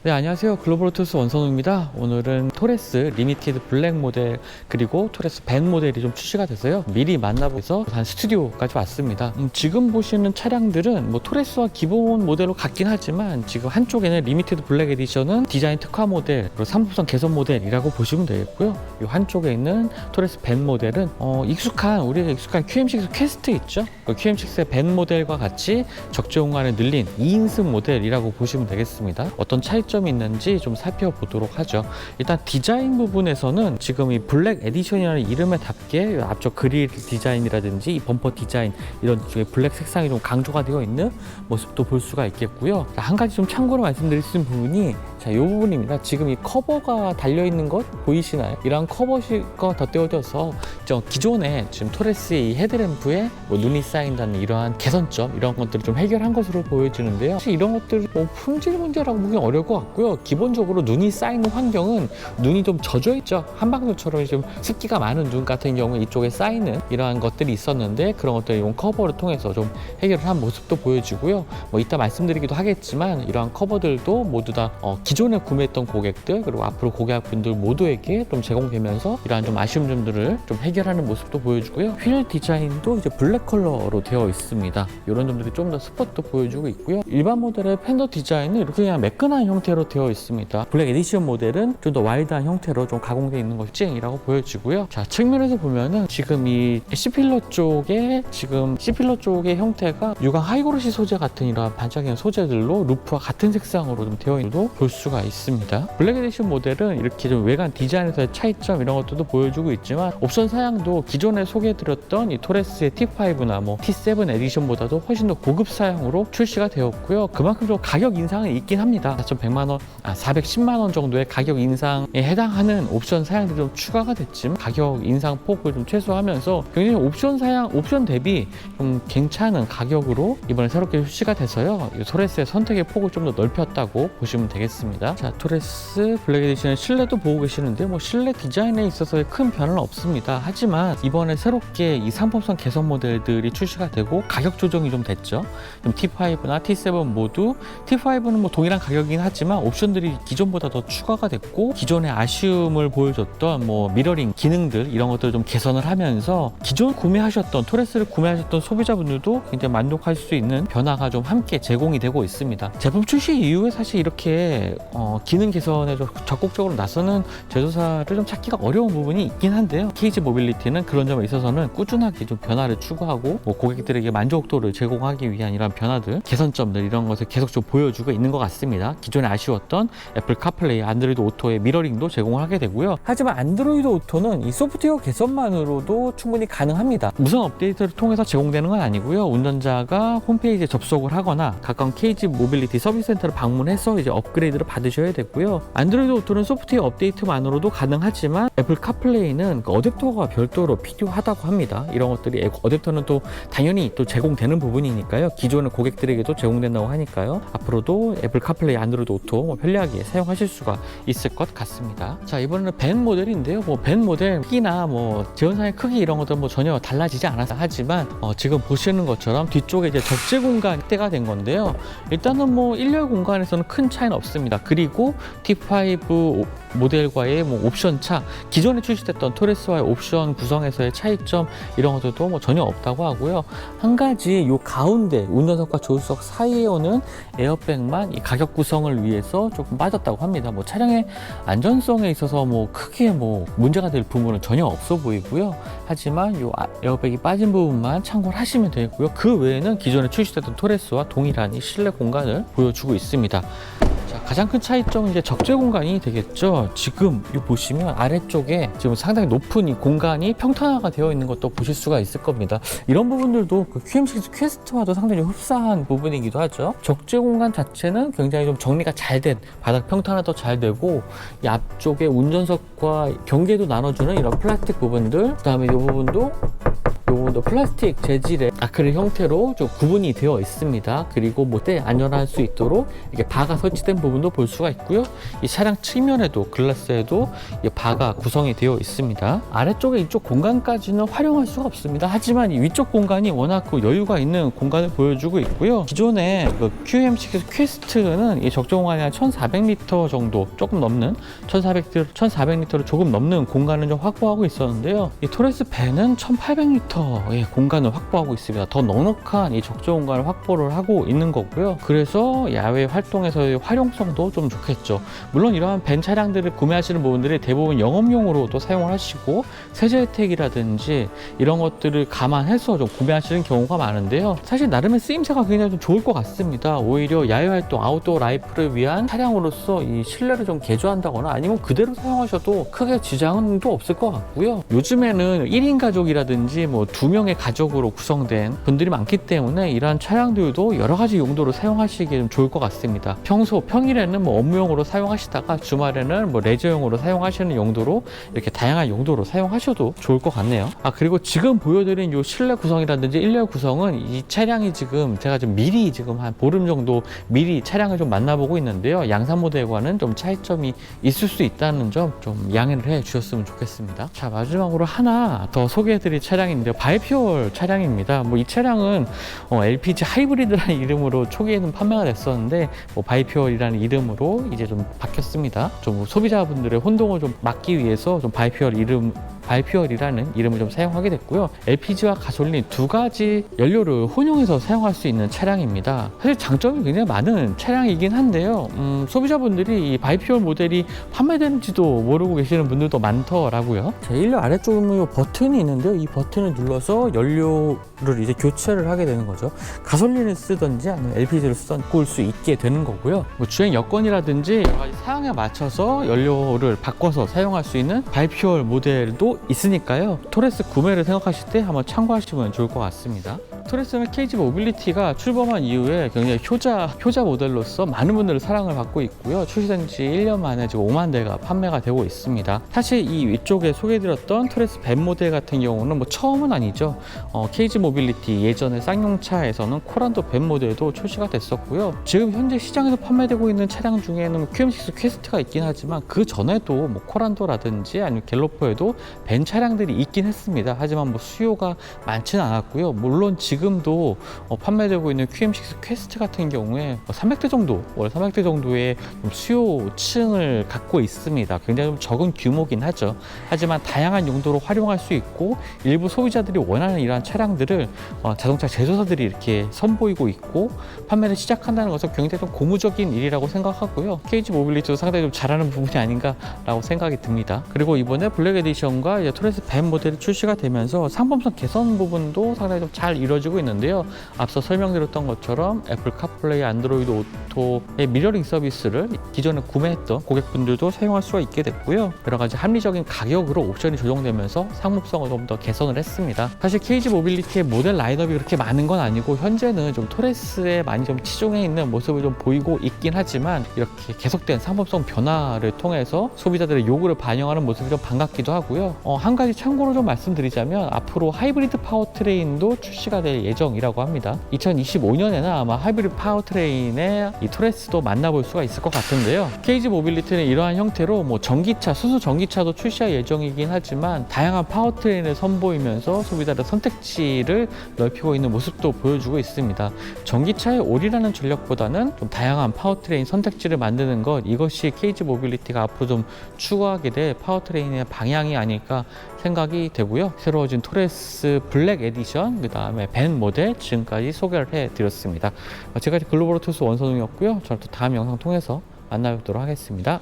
네, 안녕하세요. 글로벌오토스 원선우입니다. 오늘은 토레스 리미티드 블랙 모델 그리고 토레스 벤 모델이 좀 출시가 돼서요. 미리 만나보면서 한 스튜디오까지 왔습니다. 지금 보시는 차량들은 뭐 토레스와 기본 모델로 같긴 하지만 지금 한쪽에는 리미티드 블랙 에디션은 디자인 특화 모델 그리고 3호선 개선 모델이라고 보시면 되겠고요. 이 한쪽에 있는 토레스 벤 모델은 우리가 익숙한 QM6 퀘스트 있죠? 그 QM6의 벤 모델과 같이 적재 공간을 늘린 2인승 모델이라고 보시면 되겠습니다. 어떤 차이점이 있는지 좀 살펴보도록 하죠. 일단 디자인 부분에서는 지금 이 블랙 에디션이라는 이름에 답게 앞쪽 그릴 디자인이라든지 이 범퍼 디자인 이런 쪽에 블랙 색상이 좀 강조가 되어 있는 모습도 볼 수가 있겠고요. 한 가지 좀 참고로 말씀드릴 수 있는 부분이 이 부분입니다. 지금 이 커버가 달려있는 것 보이시나요? 이런 커버가 덧대어져서 기존에 지금 토레스의 이 헤드램프에 눈이 쌓인다는 이러한 개선점 이런 것들을 좀 해결한 것으로 보여지는데요. 사실 이런 것들 품질 문제라고 보기 어려울 것 같고요. 기본적으로 눈이 쌓이는 환경은 눈이 좀 젖어 있죠. 한방눈처럼 좀 습기가 많은 눈 같은 경우는 이쪽에 쌓이는 이러한 것들이 있었는데 그런 것들을 이 커버를 통해서 좀 해결을 한 모습도 보여지고요. 이따 말씀드리기도 하겠지만 이러한 커버들도 모두 다 기존에 구매했던 고객들 그리고 앞으로 고객분들 모두에게 좀 제공되면서 이러한 좀 아쉬운 점들을 좀 해결하는 모습도 보여주고요. 휠 디자인도 이제 블랙 컬러로 되어 있습니다. 이런 점들이 좀 더 스포트도 보여주고 있고요. 일반 모델의 팬더 디자인은 이렇게 그냥 매끈한 형태로 되어 있습니다. 블랙 에디션 모델은 좀 더 와이드한 형태로 좀 가공되어 있는 것이 쟁이라고 보여지고요. 자, 측면에서 보면은 지금 이 C필러 쪽의 형태가 유광 하이그로시 소재 같은 이러한 반짝이는 소재들로 루프와 같은 색상으로 좀 되어 있는 것도 볼 수가 있습니다. 블랙 에디션 모델은 이렇게 좀 외관 디자인에서의 차이점 이런 것들도 보여주고 있지만 옵션 사양도 기존에 소개해드렸던 이 토레스의 T5나 T7 에디션보다도 훨씬 더 고급 사양으로 출시가 되었고요. 그만큼 좀 가격 인상은 있긴 합니다. 410만 원 정도의 가격 인상에 해당하는 옵션 사양들이 좀 추가가 됐지만 가격 인상 폭을 좀 최소화하면서 굉장히 옵션 대비 좀 괜찮은 가격으로 이번에 새롭게 출시가 돼서요. 이 토레스의 선택의 폭을 좀 더 넓혔다고 보시면 되겠습니다. 자, 토레스 블랙 에디션의 실내도 보고 계시는데요. 실내 디자인에 있어서의 큰 변화는 없습니다. 하지만 이번에 새롭게 이 상품성 개선 모델들이 출시가 되고 가격 조정이 좀 됐죠. T5나 T7 모두 T5는 동일한 가격이긴 하지만 옵션들이 기존보다 더 추가가 됐고 기존의 아쉬움을 보여줬던 미러링 기능들 이런 것들을 좀 개선을 하면서 기존 토레스를 구매하셨던 소비자분들도 굉장히 만족할 수 있는 변화가 좀 함께 제공이 되고 있습니다. 제품 출시 이후에 사실 이렇게 기능 개선에 좀 적극적으로 나서는 제조사를 좀 찾기가 어려운 부분이 있긴 한데요. KG 모빌리티는 그런 점에 있어서는 꾸준하게 좀 변화를 추구하고 고객들에게 만족도를 제공하기 위한 이런 변화들, 개선점들 이런 것을 계속 좀 보여주고 있는 것 같습니다. 기존에 아쉬웠던 애플 카플레이, 안드로이드 오토의 미러링도 제공을 하게 되고요. 하지만 안드로이드 오토는 이 소프트웨어 개선만으로도 충분히 가능합니다. 무선 업데이트를 통해서 제공되는 건 아니고요. 운전자가 홈페이지에 접속을 하거나 가까운 KG 모빌리티 서비스 센터를 방문해서 이제 업그레이드를 받으셔야 되고요. 안드로이드 오토는 소프트웨어 업데이트만으로도 가능하지만 애플 카플레이는 어댑터가 별도로 필요하다고 합니다. 이런 것들이 어댑터는 또 당연히 또 제공되는 부분이니까요. 기존의 고객들에게도 제공된다고 하니까요. 앞으로도 애플 카플레이, 안드로이드 오토 편리하게 사용하실 수가 있을 것 같습니다. 자, 이번에는 벤 모델인데요. 벤 모델 크기나 지원상의 크기 이런 것들은 전혀 달라지지 않아서 하지만 지금 보시는 것처럼 뒤쪽에 이제 적재 공간 확대가 된 건데요. 일단은 1열 공간에서는 큰 차이는 없습니다. 그리고 T5 모델과의 옵션 차, 기존에 출시됐던 토레스와의 옵션 구성에서의 차이점 이런 것들도 전혀 없다고 하고요. 한 가지 요 가운데 운전석과 조수석 사이에 오는 에어백만 이 가격 구성을 위해서 조금 빠졌다고 합니다. 차량의 안전성에 있어서 크게 문제가 될 부분은 전혀 없어 보이고요. 하지만 요 에어백이 빠진 부분만 참고를 하시면 되고요. 그 외에는 기존에 출시됐던 토레스와 동일한 이 실내 공간을 보여주고 있습니다. 자, 가장 큰 차이점은 이제 적재 공간이 되겠죠. 지금 이 보시면 아래쪽에 지금 상당히 높은 이 공간이 평탄화가 되어 있는 것도 보실 수가 있을 겁니다. 이런 부분들도 그 QM6 퀘스트와도 상당히 흡사한 부분이기도 하죠. 적재 공간 자체는 굉장히 좀 정리가 잘 된, 바닥 평탄화도 잘 되고 이 앞쪽에 운전석과 경계도 나눠주는 이런 플라스틱 부분들, 그 다음에 이 부분도 요것도 플라스틱 재질의 아크릴 형태로 좀 구분이 되어 있습니다. 그리고 때 안전할 수 있도록 이렇게 바가 설치된 부분도 볼 수가 있고요. 이 차량 측면에도 글라스에도 이 바가 구성이 되어 있습니다. 아래쪽에 이쪽 공간까지는 활용할 수가 없습니다. 하지만 이 위쪽 공간이 워낙 여유가 있는 공간을 보여주고 있고요. 기존에 QM6 퀘스트는 이 적정 공간이 한 1400리터 정도 조금 넘는 1400리터를 조금 넘는 공간을 좀 확보하고 있었는데요. 이 토레스 밴은 1800리터의 공간을 확보하고 있습니다. 더 넉넉한 이 적정 공간을 확보를 하고 있는 거고요. 그래서 야외 활동에서의 활용성도 좀 좋겠죠. 물론 이러한 밴 차량들을 구매하시는 분들이 대부분 영업용으로도 사용을 하시고 세제 혜택이라든지 이런 것들을 감안해서 좀 구매하시는 경우가 많은데요. 사실 나름의 쓰임새가 굉장히 좀 좋을 것 같습니다. 오히려 야외 활동, 아웃도어 라이프를 위한 차량으로서 이 실내를 좀 개조한다거나 아니면 그대로 사용하셔도 크게 지장은 또 없을 것 같고요. 요즘에는 1인 가족이라든지 2명의 가족으로 구성된 분들이 많기 때문에 이러한 차량들도 여러 가지 용도로 사용하시기 좀 좋을 것 같습니다. 평일에는 업무용으로 사용하시다가 주말에는 레저용으로 사용하시는 용도로 이렇게 다양한 용도로 사용하셔도 좋을 것 같네요. 그리고 지금 보여드린 이 실내 구성이라든지 일렬 구성은 이 차량이 지금 제가 좀 미리 지금 한 보름 정도 미리 차량을 좀 만나보고 있는데요. 양산 모델과는 좀 차이점이 있을 수 있다는 점 좀 양해를 해 주셨으면 좋겠습니다. 자, 마지막으로 하나 더 소개해드릴 차량인데요. 바이퓨얼 차량입니다. 이 차량은 LPG 하이브리드라는 이름으로 초기에는 판매가 됐었는데 바이퓨얼이라는 이름으로 이제 좀 바뀌었습니다. 좀 소비자분들의 혼동을 좀 막기 위해서 좀 바이퓨얼이라는 이름을 좀 사용하게 됐고요. LPG와 가솔린 두 가지 연료를 혼용해서 사용할 수 있는 차량입니다. 사실 장점이 굉장히 많은 차량이긴 한데요. 소비자분들이 이 바이퓨얼 모델이 판매되는지도 모르고 계시는 분들도 많더라고요. 자, 1열 아래쪽에 버튼이 있는데요. 이 버튼을 눌러서 연료를 이제 교체를 하게 되는 거죠. 가솔린을 쓰든지 아니면 LPG를 쓰든지 바꿀 수 있게 되는 거고요. 주행 여건이라든지 여러 가지 사양에 맞춰서 연료를 바꿔서 사용할 수 있는 바이퓨얼 모델도 있으니까요. 토레스 구매를 생각하실 때 한번 참고하시면 좋을 것 같습니다. 토레스는 KG 모빌리티가 출범한 이후에 굉장히 효자 모델로서 많은 분들의 사랑을 받고 있고요. 출시된 지 1년 만에 지금 5만 대가 판매가 되고 있습니다. 사실 이 위쪽에 소개해드렸던 토레스 밴 모델 같은 경우는 처음은 아니죠. KG 모빌리티 예전에 쌍용차에서는 코란도 밴 모델도 출시가 됐었고요. 지금 현재 시장에서 판매되고 있는 차량 중에는 QM6 퀘스트가 있긴 하지만 그 전에도 코란도라든지 아니면 갤로퍼에도 밴 차량들이 있긴 했습니다. 하지만 수요가 많지는 않았고요. 물론 지금도 판매되고 있는 QM6 퀘스트 같은 경우에 300대 정도, 월 300대 정도의 수요층을 갖고 있습니다. 굉장히 좀 적은 규모긴 하죠. 하지만 다양한 용도로 활용할 수 있고 일부 소비자들이 원하는 이러한 차량들을 자동차 제조사들이 이렇게 선보이고 있고 판매를 시작한다는 것은 굉장히 좀 고무적인 일이라고 생각하고요. KG 모빌리티도 상당히 좀 잘하는 부분이 아닌가라고 생각이 듭니다. 그리고 이번에 블랙 에디션과 이제 토레스 밴 모델이 출시가 되면서 상품성 개선 부분도 상당히 좀 잘 이루어지고 있는데요. 앞서 설명드렸던 것처럼 애플 카플레이, 안드로이드 오토의 미러링 서비스를 기존에 구매했던 고객분들도 사용할 수가 있게 됐고요. 여러 가지 합리적인 가격으로 옵션이 조정되면서 상품성을 좀 더 개선을 했습니다. 사실 KG 모빌리티의 모델 라인업이 그렇게 많은 건 아니고 현재는 좀 토레스에 많이 좀 치중해 있는 모습을 좀 보이고 있긴 하지만 이렇게 계속된 상품성 변화를 통해서 소비자들의 요구를 반영하는 모습이 좀 반갑기도 하고요. 한 가지 참고로 좀 말씀드리자면 앞으로 하이브리드 파워트레인도 출시가 될 예정이라고 합니다. 2025년에는 아마 하이브리드 파워트레인의 이 토레스도 만나볼 수가 있을 것 같은데요. KG 모빌리티는 이러한 형태로 전기차, 수소 전기차도 출시할 예정이긴 하지만 다양한 파워트레인을 선보이면서 소비자들의 선택지를 넓히고 있는 모습도 보여주고 있습니다. 전기차의 올이라는 전략보다는 좀 다양한 파워트레인 선택지를 만드는 것, 이것이 KG 모빌리티가 앞으로 좀 추구하게 될 파워트레인의 방향이 아닐까 생각이 되고요. 새로워진 토레스 블랙 에디션, 그 다음에 밴 모델 지금까지 소개를 해드렸습니다. 지금까지 글로벌 오토스 원선웅이었고요. 저는 또 다음 영상 통해서 만나뵙도록 하겠습니다.